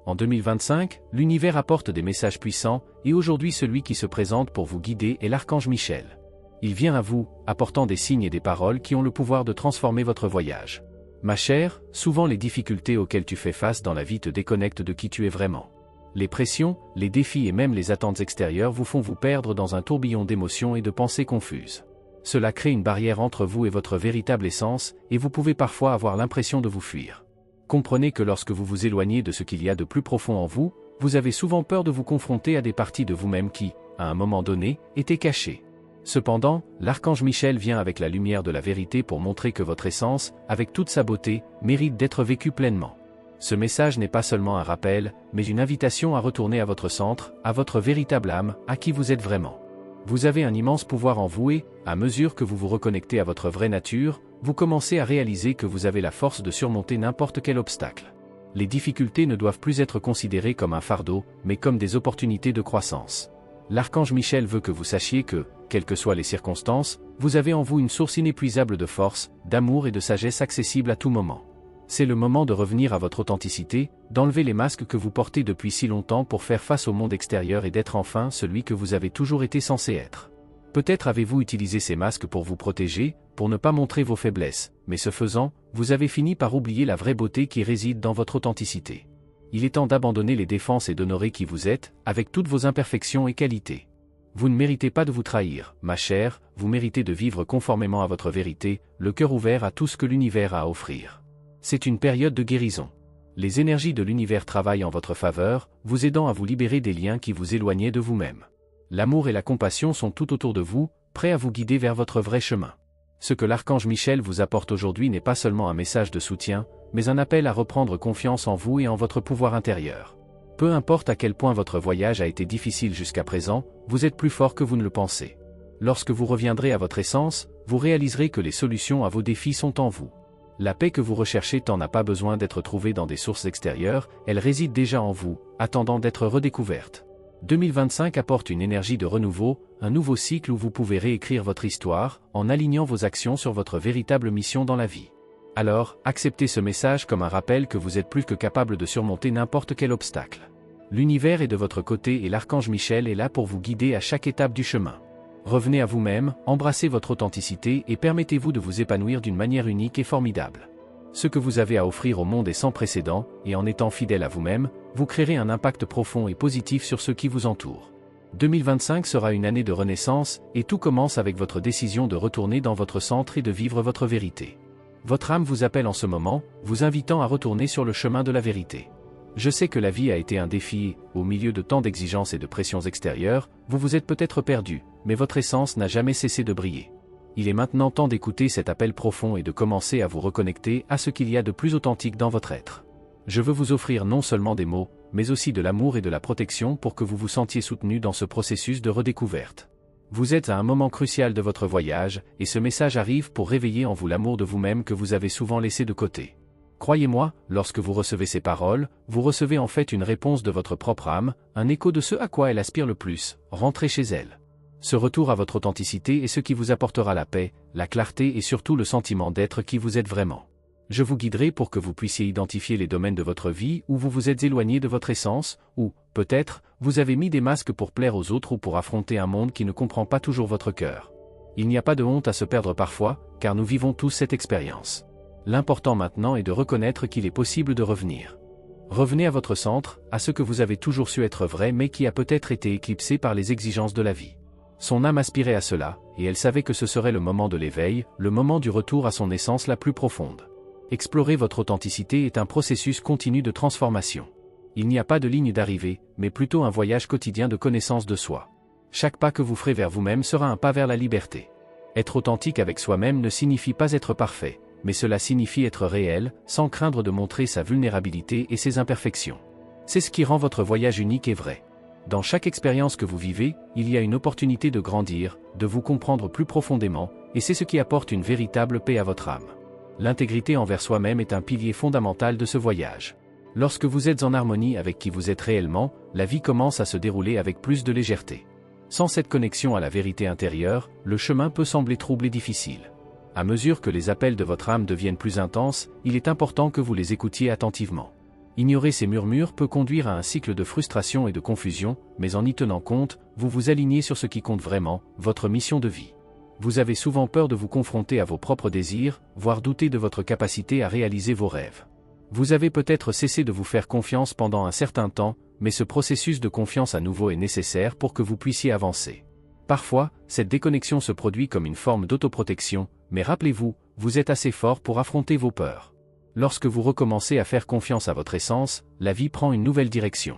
En 2025, l'univers apporte des messages puissants, et aujourd'hui celui qui se présente pour vous guider est l'archange Michel. Il vient à vous, apportant des signes et des paroles qui ont le pouvoir de transformer votre voyage. Ma chère, souvent les difficultés auxquelles tu fais face dans la vie te déconnectent de qui tu es vraiment. Les pressions, les défis et même les attentes extérieures vous font vous perdre dans un tourbillon d'émotions et de pensées confuses. Cela crée une barrière entre vous et votre véritable essence, et vous pouvez parfois avoir l'impression de vous fuir. Comprenez que lorsque vous vous éloignez de ce qu'il y a de plus profond en vous, vous avez souvent peur de vous confronter à des parties de vous-même qui, à un moment donné, étaient cachées. Cependant, l'archange Michel vient avec la lumière de la vérité pour montrer que votre essence, avec toute sa beauté, mérite d'être vécue pleinement. Ce message n'est pas seulement un rappel, mais une invitation à retourner à votre centre, à votre véritable âme, à qui vous êtes vraiment. Vous avez un immense pouvoir en vous et, à mesure que vous vous reconnectez à votre vraie nature, vous commencez à réaliser que vous avez la force de surmonter n'importe quel obstacle. Les difficultés ne doivent plus être considérées comme un fardeau, mais comme des opportunités de croissance. L'archange Michel veut que vous sachiez que, quelles que soient les circonstances, vous avez en vous une source inépuisable de force, d'amour et de sagesse accessible à tout moment. C'est le moment de revenir à votre authenticité, d'enlever les masques que vous portez depuis si longtemps pour faire face au monde extérieur et d'être enfin celui que vous avez toujours été censé être. Peut-être avez-vous utilisé ces masques pour vous protéger, pour ne pas montrer vos faiblesses, mais ce faisant, vous avez fini par oublier la vraie beauté qui réside dans votre authenticité. Il est temps d'abandonner les défenses et d'honorer qui vous êtes, avec toutes vos imperfections et qualités. Vous ne méritez pas de vous trahir, ma chère, vous méritez de vivre conformément à votre vérité, le cœur ouvert à tout ce que l'univers a à offrir. C'est une période de guérison. Les énergies de l'univers travaillent en votre faveur, vous aidant à vous libérer des liens qui vous éloignaient de vous-même. L'amour et la compassion sont tout autour de vous, prêts à vous guider vers votre vrai chemin. Ce que l'archange Michel vous apporte aujourd'hui n'est pas seulement un message de soutien, mais un appel à reprendre confiance en vous et en votre pouvoir intérieur. Peu importe à quel point votre voyage a été difficile jusqu'à présent, vous êtes plus fort que vous ne le pensez. Lorsque vous reviendrez à votre essence, vous réaliserez que les solutions à vos défis sont en vous. La paix que vous recherchez n'a pas besoin d'être trouvée dans des sources extérieures, elle réside déjà en vous, attendant d'être redécouverte. 2025 apporte une énergie de renouveau, un nouveau cycle où vous pouvez réécrire votre histoire, en alignant vos actions sur votre véritable mission dans la vie. Alors, acceptez ce message comme un rappel que vous êtes plus que capable de surmonter n'importe quel obstacle. L'univers est de votre côté et l'archange Michel est là pour vous guider à chaque étape du chemin. Revenez à vous-même, embrassez votre authenticité et permettez-vous de vous épanouir d'une manière unique et formidable. Ce que vous avez à offrir au monde est sans précédent, et en étant fidèle à vous-même, vous créerez un impact profond et positif sur ceux qui vous entourent. 2025 sera une année de renaissance, et tout commence avec votre décision de retourner dans votre centre et de vivre votre vérité. Votre âme vous appelle en ce moment, vous invitant à retourner sur le chemin de la vérité. Je sais que la vie a été un défi et, au milieu de tant d'exigences et de pressions extérieures, vous vous êtes peut-être perdu, mais votre essence n'a jamais cessé de briller. Il est maintenant temps d'écouter cet appel profond et de commencer à vous reconnecter à ce qu'il y a de plus authentique dans votre être. Je veux vous offrir non seulement des mots, mais aussi de l'amour et de la protection pour que vous vous sentiez soutenu dans ce processus de redécouverte. Vous êtes à un moment crucial de votre voyage, et ce message arrive pour réveiller en vous l'amour de vous-même que vous avez souvent laissé de côté. Croyez-moi, lorsque vous recevez ces paroles, vous recevez en fait une réponse de votre propre âme, un écho de ce à quoi elle aspire le plus, rentrez chez elle. Ce retour à votre authenticité est ce qui vous apportera la paix, la clarté et surtout le sentiment d'être qui vous êtes vraiment. Je vous guiderai pour que vous puissiez identifier les domaines de votre vie où vous vous êtes éloigné de votre essence, ou, peut-être, vous avez mis des masques pour plaire aux autres ou pour affronter un monde qui ne comprend pas toujours votre cœur. Il n'y a pas de honte à se perdre parfois, car nous vivons tous cette expérience. L'important maintenant est de reconnaître qu'il est possible de revenir. Revenez à votre centre, à ce que vous avez toujours su être vrai mais qui a peut-être été éclipsé par les exigences de la vie. Son âme aspirait à cela, et elle savait que ce serait le moment de l'éveil, le moment du retour à son essence la plus profonde. Explorer votre authenticité est un processus continu de transformation. Il n'y a pas de ligne d'arrivée, mais plutôt un voyage quotidien de connaissance de soi. Chaque pas que vous ferez vers vous-même sera un pas vers la liberté. Être authentique avec soi-même ne signifie pas être parfait, mais cela signifie être réel, sans craindre de montrer sa vulnérabilité et ses imperfections. C'est ce qui rend votre voyage unique et vrai. Dans chaque expérience que vous vivez, il y a une opportunité de grandir, de vous comprendre plus profondément, et c'est ce qui apporte une véritable paix à votre âme. L'intégrité envers soi-même est un pilier fondamental de ce voyage. Lorsque vous êtes en harmonie avec qui vous êtes réellement, la vie commence à se dérouler avec plus de légèreté. Sans cette connexion à la vérité intérieure, le chemin peut sembler trouble et difficile. À mesure que les appels de votre âme deviennent plus intenses, il est important que vous les écoutiez attentivement. Ignorer ces murmures peut conduire à un cycle de frustration et de confusion, mais en y tenant compte, vous vous alignez sur ce qui compte vraiment, votre mission de vie. Vous avez souvent peur de vous confronter à vos propres désirs, voire douter de votre capacité à réaliser vos rêves. Vous avez peut-être cessé de vous faire confiance pendant un certain temps, mais ce processus de confiance à nouveau est nécessaire pour que vous puissiez avancer. Parfois, cette déconnexion se produit comme une forme d'autoprotection, mais rappelez-vous, vous êtes assez fort pour affronter vos peurs. Lorsque vous recommencez à faire confiance à votre essence, la vie prend une nouvelle direction.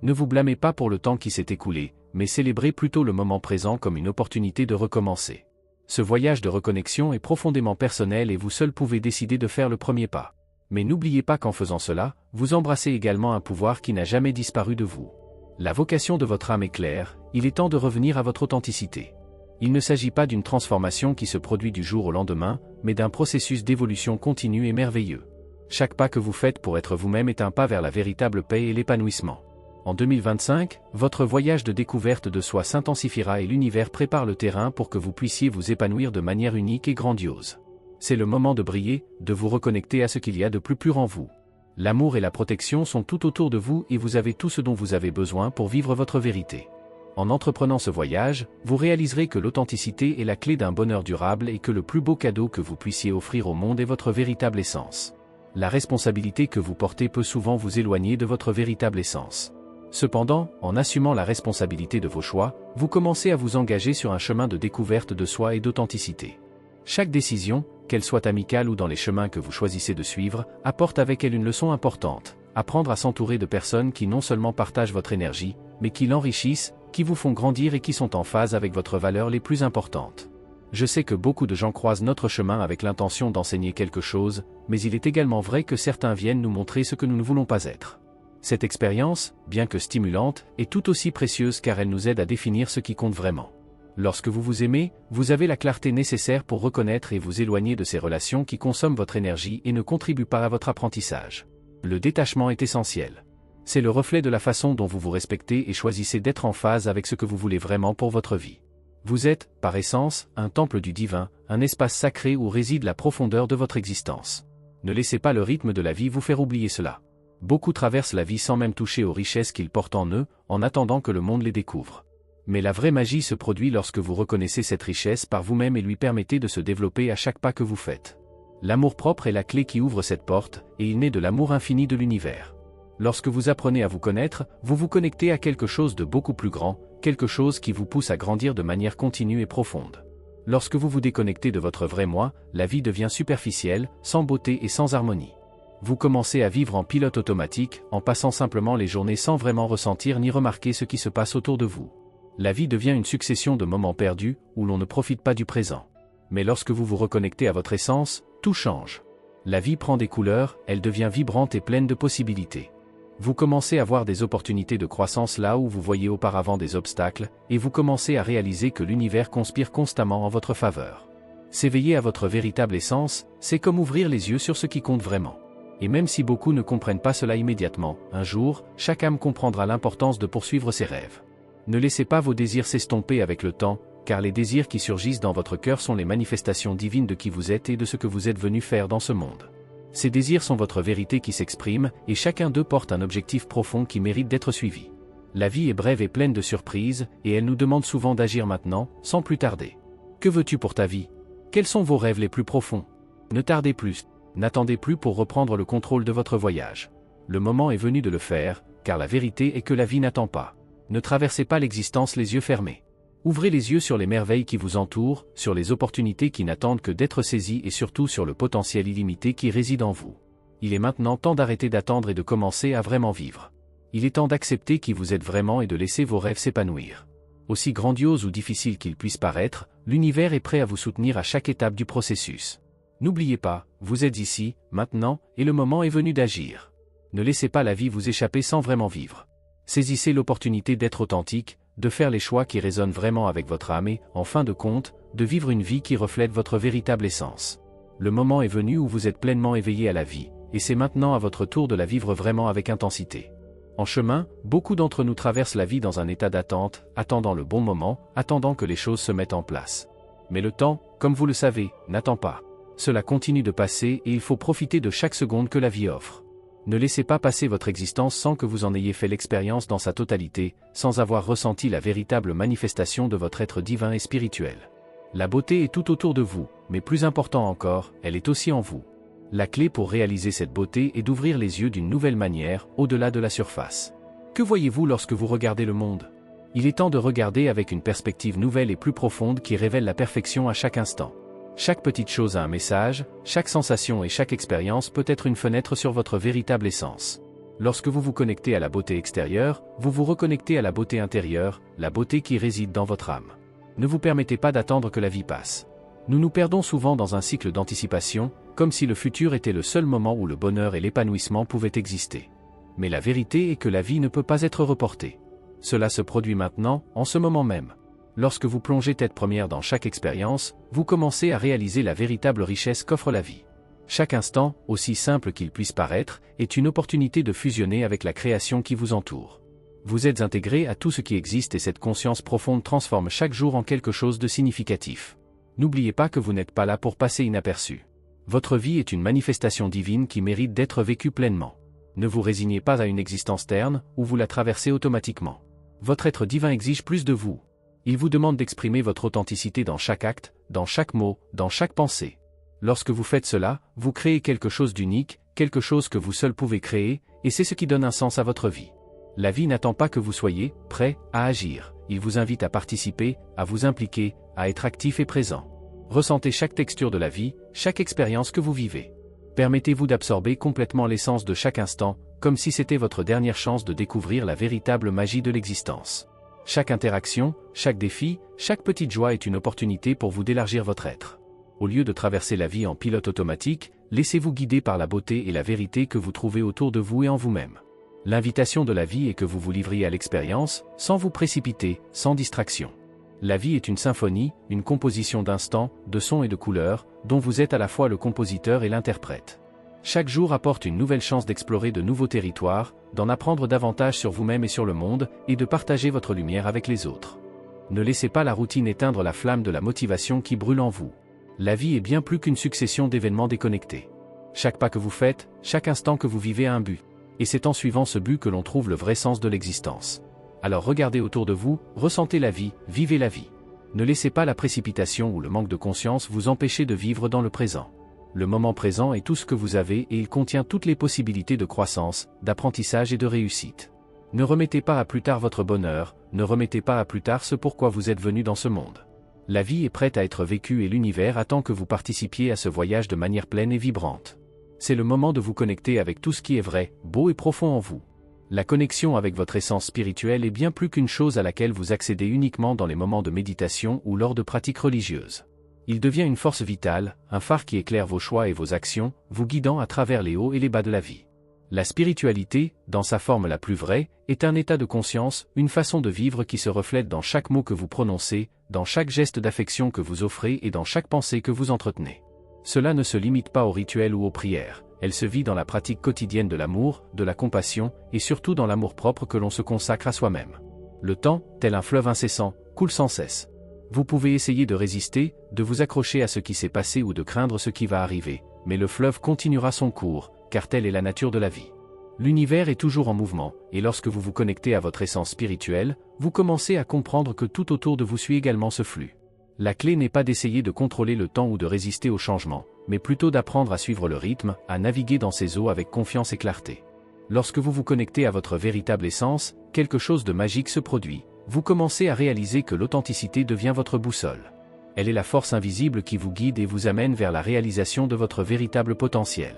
Ne vous blâmez pas pour le temps qui s'est écoulé, mais célébrez plutôt le moment présent comme une opportunité de recommencer. Ce voyage de reconnexion est profondément personnel et vous seul pouvez décider de faire le premier pas. Mais n'oubliez pas qu'en faisant cela, vous embrassez également un pouvoir qui n'a jamais disparu de vous. La vocation de votre âme est claire, il est temps de revenir à votre authenticité. Il ne s'agit pas d'une transformation qui se produit du jour au lendemain, mais d'un processus d'évolution continu et merveilleux. Chaque pas que vous faites pour être vous-même est un pas vers la véritable paix et l'épanouissement. En 2025, votre voyage de découverte de soi s'intensifiera et l'univers prépare le terrain pour que vous puissiez vous épanouir de manière unique et grandiose. C'est le moment de briller, de vous reconnecter à ce qu'il y a de plus pur en vous. L'amour et la protection sont tout autour de vous et vous avez tout ce dont vous avez besoin pour vivre votre vérité. En entreprenant ce voyage, vous réaliserez que l'authenticité est la clé d'un bonheur durable et que le plus beau cadeau que vous puissiez offrir au monde est votre véritable essence. La responsabilité que vous portez peut souvent vous éloigner de votre véritable essence. Cependant, en assumant la responsabilité de vos choix, vous commencez à vous engager sur un chemin de découverte de soi et d'authenticité. Chaque décision, qu'elle soit amicale ou dans les chemins que vous choisissez de suivre, apporte avec elle une leçon importante. Apprendre à s'entourer de personnes qui non seulement partagent votre énergie, mais qui l'enrichissent, qui vous font grandir et qui sont en phase avec votre valeur les plus importantes. Je sais que beaucoup de gens croisent notre chemin avec l'intention d'enseigner quelque chose, mais il est également vrai que certains viennent nous montrer ce que nous ne voulons pas être. Cette expérience, bien que stimulante, est tout aussi précieuse car elle nous aide à définir ce qui compte vraiment. Lorsque vous vous aimez, vous avez la clarté nécessaire pour reconnaître et vous éloigner de ces relations qui consomment votre énergie et ne contribuent pas à votre apprentissage. Le détachement est essentiel. C'est le reflet de la façon dont vous vous respectez et choisissez d'être en phase avec ce que vous voulez vraiment pour votre vie. Vous êtes, par essence, un temple du divin, un espace sacré où réside la profondeur de votre existence. Ne laissez pas le rythme de la vie vous faire oublier cela. Beaucoup traversent la vie sans même toucher aux richesses qu'ils portent en eux, en attendant que le monde les découvre. Mais la vraie magie se produit lorsque vous reconnaissez cette richesse par vous-même et lui permettez de se développer à chaque pas que vous faites. L'amour-propre est la clé qui ouvre cette porte, et il naît de l'amour infini de l'univers. Lorsque vous apprenez à vous connaître, vous vous connectez à quelque chose de beaucoup plus grand, quelque chose qui vous pousse à grandir de manière continue et profonde. Lorsque vous vous déconnectez de votre vrai moi, la vie devient superficielle, sans beauté et sans harmonie. Vous commencez à vivre en pilote automatique, en passant simplement les journées sans vraiment ressentir ni remarquer ce qui se passe autour de vous. La vie devient une succession de moments perdus, où l'on ne profite pas du présent. Mais lorsque vous vous reconnectez à votre essence, tout change. La vie prend des couleurs, elle devient vibrante et pleine de possibilités. Vous commencez à voir des opportunités de croissance là où vous voyez auparavant des obstacles, et vous commencez à réaliser que l'univers conspire constamment en votre faveur. S'éveiller à votre véritable essence, c'est comme ouvrir les yeux sur ce qui compte vraiment. Et même si beaucoup ne comprennent pas cela immédiatement, un jour, chaque âme comprendra l'importance de poursuivre ses rêves. Ne laissez pas vos désirs s'estomper avec le temps, car les désirs qui surgissent dans votre cœur sont les manifestations divines de qui vous êtes et de ce que vous êtes venu faire dans ce monde. Ces désirs sont votre vérité qui s'exprime, et chacun d'eux porte un objectif profond qui mérite d'être suivi. La vie est brève et pleine de surprises, et elle nous demande souvent d'agir maintenant, sans plus tarder. Que veux-tu pour ta vie? Quels sont vos rêves les plus profonds? Ne tardez plus, n'attendez plus pour reprendre le contrôle de votre voyage. Le moment est venu de le faire, car la vérité est que la vie n'attend pas. Ne traversez pas l'existence les yeux fermés. Ouvrez les yeux sur les merveilles qui vous entourent, sur les opportunités qui n'attendent que d'être saisies et surtout sur le potentiel illimité qui réside en vous. Il est maintenant temps d'arrêter d'attendre et de commencer à vraiment vivre. Il est temps d'accepter qui vous êtes vraiment et de laisser vos rêves s'épanouir. Aussi grandiose ou difficile qu'ils puissent paraître, l'univers est prêt à vous soutenir à chaque étape du processus. N'oubliez pas, vous êtes ici, maintenant, et le moment est venu d'agir. Ne laissez pas la vie vous échapper sans vraiment vivre. Saisissez l'opportunité d'être authentique, de faire les choix qui résonnent vraiment avec votre âme et, en fin de compte, de vivre une vie qui reflète votre véritable essence. Le moment est venu où vous êtes pleinement éveillé à la vie, et c'est maintenant à votre tour de la vivre vraiment avec intensité. En chemin, beaucoup d'entre nous traversent la vie dans un état d'attente, attendant le bon moment, attendant que les choses se mettent en place. Mais le temps, comme vous le savez, n'attend pas. Cela continue de passer et il faut profiter de chaque seconde que la vie offre. Ne laissez pas passer votre existence sans que vous en ayez fait l'expérience dans sa totalité, sans avoir ressenti la véritable manifestation de votre être divin et spirituel. La beauté est tout autour de vous, mais plus important encore, elle est aussi en vous. La clé pour réaliser cette beauté est d'ouvrir les yeux d'une nouvelle manière, au-delà de la surface. Que voyez-vous lorsque vous regardez le monde? Il est temps de regarder avec une perspective nouvelle et plus profonde qui révèle la perfection à chaque instant. Chaque petite chose a un message, chaque sensation et chaque expérience peut être une fenêtre sur votre véritable essence. Lorsque vous vous connectez à la beauté extérieure, vous vous reconnectez à la beauté intérieure, la beauté qui réside dans votre âme. Ne vous permettez pas d'attendre que la vie passe. Nous nous perdons souvent dans un cycle d'anticipation, comme si le futur était le seul moment où le bonheur et l'épanouissement pouvaient exister. Mais la vérité est que la vie ne peut pas être reportée. Cela se produit maintenant, en ce moment même. Lorsque vous plongez tête première dans chaque expérience, vous commencez à réaliser la véritable richesse qu'offre la vie. Chaque instant, aussi simple qu'il puisse paraître, est une opportunité de fusionner avec la création qui vous entoure. Vous êtes intégré à tout ce qui existe et cette conscience profonde transforme chaque jour en quelque chose de significatif. N'oubliez pas que vous n'êtes pas là pour passer inaperçu. Votre vie est une manifestation divine qui mérite d'être vécue pleinement. Ne vous résignez pas à une existence terne, où vous la traversez automatiquement. Votre être divin exige plus de vous. Il vous demande d'exprimer votre authenticité dans chaque acte, dans chaque mot, dans chaque pensée. Lorsque vous faites cela, vous créez quelque chose d'unique, quelque chose que vous seul pouvez créer, et c'est ce qui donne un sens à votre vie. La vie n'attend pas que vous soyez prêt à agir. Il vous invite à participer, à vous impliquer, à être actif et présent. Ressentez chaque texture de la vie, chaque expérience que vous vivez. Permettez-vous d'absorber complètement l'essence de chaque instant, comme si c'était votre dernière chance de découvrir la véritable magie de l'existence. Chaque interaction, chaque défi, chaque petite joie est une opportunité pour vous d'élargir votre être. Au lieu de traverser la vie en pilote automatique, laissez-vous guider par la beauté et la vérité que vous trouvez autour de vous et en vous-même. L'invitation de la vie est que vous vous livriez à l'expérience, sans vous précipiter, sans distraction. La vie est une symphonie, une composition d'instants, de sons et de couleurs, dont vous êtes à la fois le compositeur et l'interprète. Chaque jour apporte une nouvelle chance d'explorer de nouveaux territoires, d'en apprendre davantage sur vous-même et sur le monde, et de partager votre lumière avec les autres. Ne laissez pas la routine éteindre la flamme de la motivation qui brûle en vous. La vie est bien plus qu'une succession d'événements déconnectés. Chaque pas que vous faites, chaque instant que vous vivez a un but. Et c'est en suivant ce but que l'on trouve le vrai sens de l'existence. Alors regardez autour de vous, ressentez la vie, vivez la vie. Ne laissez pas la précipitation ou le manque de conscience vous empêcher de vivre dans le présent. Le moment présent est tout ce que vous avez et il contient toutes les possibilités de croissance, d'apprentissage et de réussite. Ne remettez pas à plus tard votre bonheur, ne remettez pas à plus tard ce pourquoi vous êtes venu dans ce monde. La vie est prête à être vécue et l'univers attend que vous participiez à ce voyage de manière pleine et vibrante. C'est le moment de vous connecter avec tout ce qui est vrai, beau et profond en vous. La connexion avec votre essence spirituelle est bien plus qu'une chose à laquelle vous accédez uniquement dans les moments de méditation ou lors de pratiques religieuses. Il devient une force vitale, un phare qui éclaire vos choix et vos actions, vous guidant à travers les hauts et les bas de la vie. La spiritualité, dans sa forme la plus vraie, est un état de conscience, une façon de vivre qui se reflète dans chaque mot que vous prononcez, dans chaque geste d'affection que vous offrez et dans chaque pensée que vous entretenez. Cela ne se limite pas aux rituels ou aux prières. Elle se vit dans la pratique quotidienne de l'amour, de la compassion, et surtout dans l'amour-propre que l'on se consacre à soi-même. Le temps, tel un fleuve incessant, coule sans cesse. Vous pouvez essayer de résister, de vous accrocher à ce qui s'est passé ou de craindre ce qui va arriver, mais le fleuve continuera son cours, car telle est la nature de la vie. L'univers est toujours en mouvement, et lorsque vous vous connectez à votre essence spirituelle, vous commencez à comprendre que tout autour de vous suit également ce flux. La clé n'est pas d'essayer de contrôler le temps ou de résister au changement, mais plutôt d'apprendre à suivre le rythme, à naviguer dans ces eaux avec confiance et clarté. Lorsque vous vous connectez à votre véritable essence, quelque chose de magique se produit. Vous commencez à réaliser que l'authenticité devient votre boussole. Elle est la force invisible qui vous guide et vous amène vers la réalisation de votre véritable potentiel.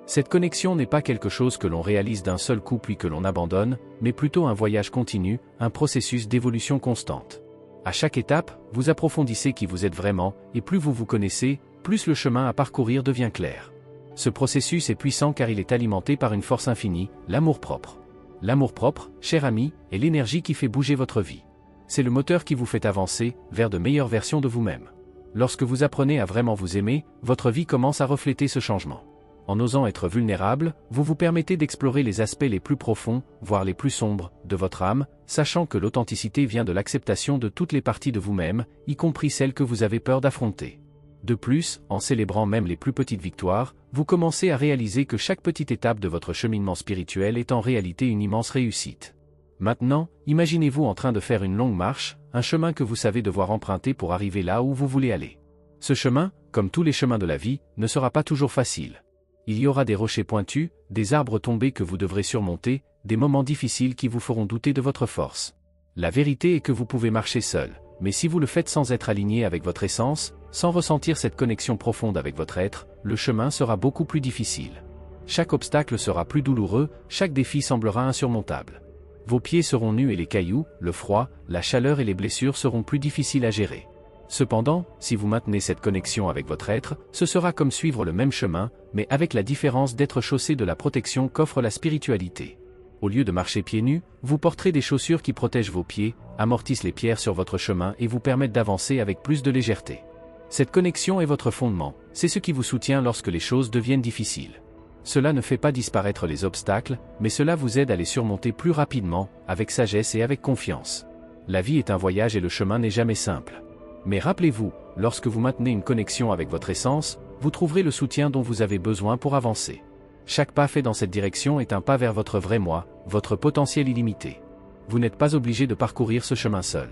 Cette connexion n'est pas quelque chose que l'on réalise d'un seul coup puis que l'on abandonne, mais plutôt un voyage continu, un processus d'évolution constante. À chaque étape, vous approfondissez qui vous êtes vraiment, et plus vous vous connaissez, plus le chemin à parcourir devient clair. Ce processus est puissant car il est alimenté par une force infinie, l'amour-propre. L'amour-propre, cher ami, est l'énergie qui fait bouger votre vie. C'est le moteur qui vous fait avancer vers de meilleures versions de vous-même. Lorsque vous apprenez à vraiment vous aimer, votre vie commence à refléter ce changement. En osant être vulnérable, vous vous permettez d'explorer les aspects les plus profonds, voire les plus sombres, de votre âme, sachant que l'authenticité vient de l'acceptation de toutes les parties de vous-même, y compris celles que vous avez peur d'affronter. De plus, en célébrant même les plus petites victoires, vous commencez à réaliser que chaque petite étape de votre cheminement spirituel est en réalité une immense réussite. Maintenant, imaginez-vous en train de faire une longue marche, un chemin que vous savez devoir emprunter pour arriver là où vous voulez aller. Ce chemin, comme tous les chemins de la vie, ne sera pas toujours facile. Il y aura des rochers pointus, des arbres tombés que vous devrez surmonter, des moments difficiles qui vous feront douter de votre force. La vérité est que vous pouvez marcher seul, mais si vous le faites sans être aligné avec votre essence, sans ressentir cette connexion profonde avec votre être, le chemin sera beaucoup plus difficile. Chaque obstacle sera plus douloureux, chaque défi semblera insurmontable. Vos pieds seront nus et les cailloux, le froid, la chaleur et les blessures seront plus difficiles à gérer. Cependant, si vous maintenez cette connexion avec votre être, ce sera comme suivre le même chemin, mais avec la différence d'être chaussé de la protection qu'offre la spiritualité. Au lieu de marcher pieds nus, vous porterez des chaussures qui protègent vos pieds, amortissent les pierres sur votre chemin et vous permettent d'avancer avec plus de légèreté. Cette connexion est votre fondement, c'est ce qui vous soutient lorsque les choses deviennent difficiles. Cela ne fait pas disparaître les obstacles, mais cela vous aide à les surmonter plus rapidement, avec sagesse et avec confiance. La vie est un voyage et le chemin n'est jamais simple. Mais rappelez-vous, lorsque vous maintenez une connexion avec votre essence, vous trouverez le soutien dont vous avez besoin pour avancer. Chaque pas fait dans cette direction est un pas vers votre vrai moi, votre potentiel illimité. Vous n'êtes pas obligé de parcourir ce chemin seul.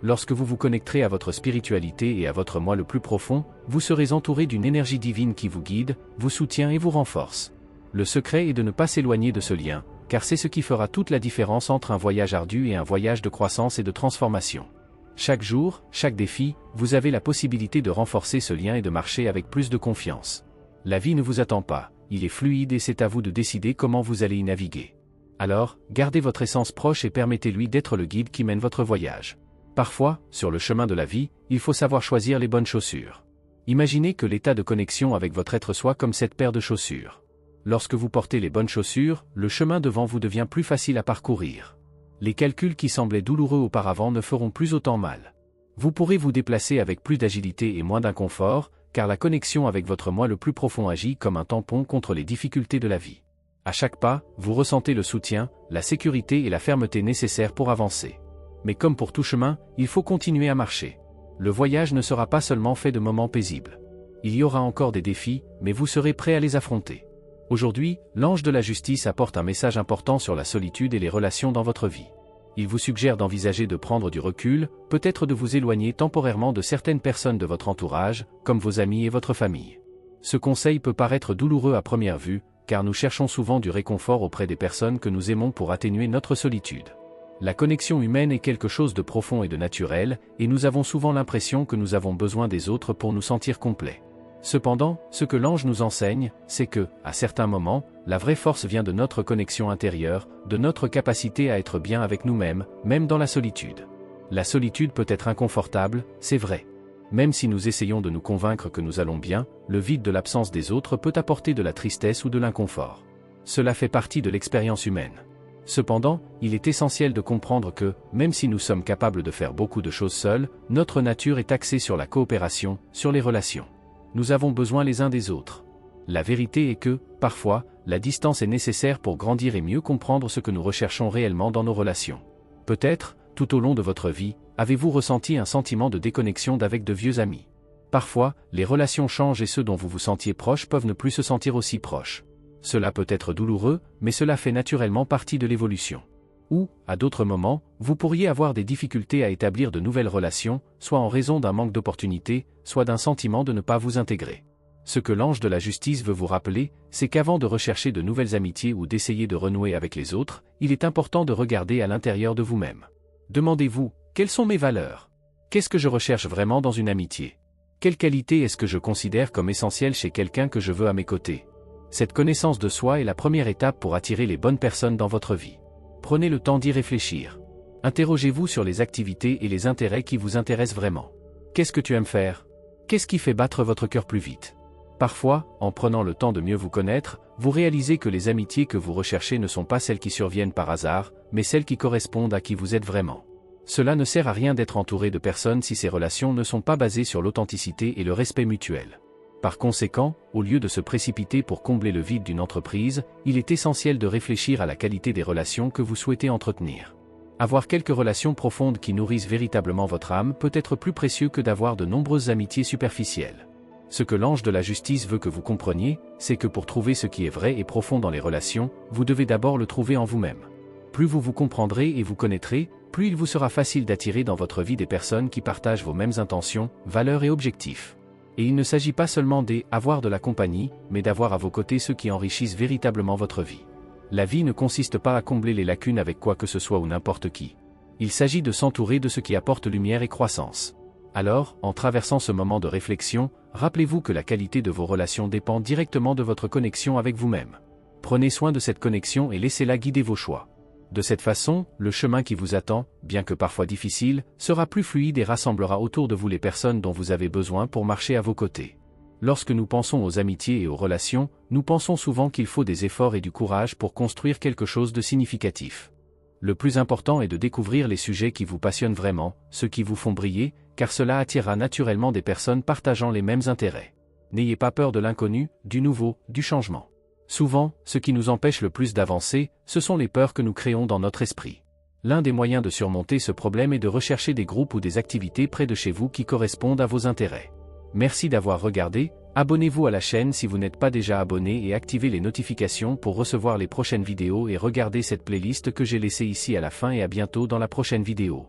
Lorsque vous vous connecterez à votre spiritualité et à votre moi le plus profond, vous serez entouré d'une énergie divine qui vous guide, vous soutient et vous renforce. Le secret est de ne pas s'éloigner de ce lien, car c'est ce qui fera toute la différence entre un voyage ardu et un voyage de croissance et de transformation. Chaque jour, chaque défi, vous avez la possibilité de renforcer ce lien et de marcher avec plus de confiance. La vie ne vous attend pas, il est fluide et c'est à vous de décider comment vous allez y naviguer. Alors, gardez votre essence proche et permettez-lui d'être le guide qui mène votre voyage. Parfois, sur le chemin de la vie, il faut savoir choisir les bonnes chaussures. Imaginez que l'état de connexion avec votre être soit comme cette paire de chaussures. Lorsque vous portez les bonnes chaussures, le chemin devant vous devient plus facile à parcourir. Les calculs qui semblaient douloureux auparavant ne feront plus autant mal. Vous pourrez vous déplacer avec plus d'agilité et moins d'inconfort, car la connexion avec votre moi le plus profond agit comme un tampon contre les difficultés de la vie. À chaque pas, vous ressentez le soutien, la sécurité et la fermeté nécessaires pour avancer. Mais comme pour tout chemin, il faut continuer à marcher. Le voyage ne sera pas seulement fait de moments paisibles. Il y aura encore des défis, mais vous serez prêt à les affronter. Aujourd'hui, l'ange de la justice apporte un message important sur la solitude et les relations dans votre vie. Il vous suggère d'envisager de prendre du recul, peut-être de vous éloigner temporairement de certaines personnes de votre entourage, comme vos amis et votre famille. Ce conseil peut paraître douloureux à première vue, car nous cherchons souvent du réconfort auprès des personnes que nous aimons pour atténuer notre solitude. La connexion humaine est quelque chose de profond et de naturel, et nous avons souvent l'impression que nous avons besoin des autres pour nous sentir complets. Cependant, ce que l'ange nous enseigne, c'est que, à certains moments, la vraie force vient de notre connexion intérieure, de notre capacité à être bien avec nous-mêmes, même dans la solitude. La solitude peut être inconfortable, c'est vrai. Même si nous essayons de nous convaincre que nous allons bien, le vide de l'absence des autres peut apporter de la tristesse ou de l'inconfort. Cela fait partie de l'expérience humaine. Cependant, il est essentiel de comprendre que, même si nous sommes capables de faire beaucoup de choses seuls, notre nature est axée sur la coopération, sur les relations. Nous avons besoin les uns des autres. La vérité est que, parfois, la distance est nécessaire pour grandir et mieux comprendre ce que nous recherchons réellement dans nos relations. Peut-être, tout au long de votre vie, avez-vous ressenti un sentiment de déconnexion d'avec de vieux amis. Parfois, les relations changent et ceux dont vous vous sentiez proches peuvent ne plus se sentir aussi proches. Cela peut être douloureux, mais cela fait naturellement partie de l'évolution. Ou, à d'autres moments, vous pourriez avoir des difficultés à établir de nouvelles relations, soit en raison d'un manque d'opportunités, soit d'un sentiment de ne pas vous intégrer. Ce que l'ange de la justice veut vous rappeler, c'est qu'avant de rechercher de nouvelles amitiés ou d'essayer de renouer avec les autres, il est important de regarder à l'intérieur de vous-même. Demandez-vous, quelles sont mes valeurs? Qu'est-ce que je recherche vraiment dans une amitié? Quelle qualité est-ce que je considère comme essentielle chez quelqu'un que je veux à mes côtés? Cette connaissance de soi est la première étape pour attirer les bonnes personnes dans votre vie. Prenez le temps d'y réfléchir. Interrogez-vous sur les activités et les intérêts qui vous intéressent vraiment. Qu'est-ce que tu aimes faire? Qu'est-ce qui fait battre votre cœur plus vite? Parfois, en prenant le temps de mieux vous connaître, vous réalisez que les amitiés que vous recherchez ne sont pas celles qui surviennent par hasard, mais celles qui correspondent à qui vous êtes vraiment. Cela ne sert à rien d'être entouré de personnes si ces relations ne sont pas basées sur l'authenticité et le respect mutuel. Par conséquent, au lieu de se précipiter pour combler le vide d'une entreprise, il est essentiel de réfléchir à la qualité des relations que vous souhaitez entretenir. Avoir quelques relations profondes qui nourrissent véritablement votre âme peut être plus précieux que d'avoir de nombreuses amitiés superficielles. Ce que l'ange de la justice veut que vous compreniez, c'est que pour trouver ce qui est vrai et profond dans les relations, vous devez d'abord le trouver en vous-même. Plus vous vous comprendrez et vous connaîtrez, plus il vous sera facile d'attirer dans votre vie des personnes qui partagent vos mêmes intentions, valeurs et objectifs. Et il ne s'agit pas seulement d'avoir de la compagnie, mais d'avoir à vos côtés ceux qui enrichissent véritablement votre vie. La vie ne consiste pas à combler les lacunes avec quoi que ce soit ou n'importe qui. Il s'agit de s'entourer de ce qui apporte lumière et croissance. Alors, en traversant ce moment de réflexion, rappelez-vous que la qualité de vos relations dépend directement de votre connexion avec vous-même. Prenez soin de cette connexion et laissez-la guider vos choix. De cette façon, le chemin qui vous attend, bien que parfois difficile, sera plus fluide et rassemblera autour de vous les personnes dont vous avez besoin pour marcher à vos côtés. Lorsque nous pensons aux amitiés et aux relations, nous pensons souvent qu'il faut des efforts et du courage pour construire quelque chose de significatif. Le plus important est de découvrir les sujets qui vous passionnent vraiment, ceux qui vous font briller, car cela attirera naturellement des personnes partageant les mêmes intérêts. N'ayez pas peur de l'inconnu, du nouveau, du changement. Souvent, ce qui nous empêche le plus d'avancer, ce sont les peurs que nous créons dans notre esprit. L'un des moyens de surmonter ce problème est de rechercher des groupes ou des activités près de chez vous qui correspondent à vos intérêts. Merci d'avoir regardé, abonnez-vous à la chaîne si vous n'êtes pas déjà abonné et activez les notifications pour recevoir les prochaines vidéos et regardez cette playlist que j'ai laissée ici à la fin et à bientôt dans la prochaine vidéo.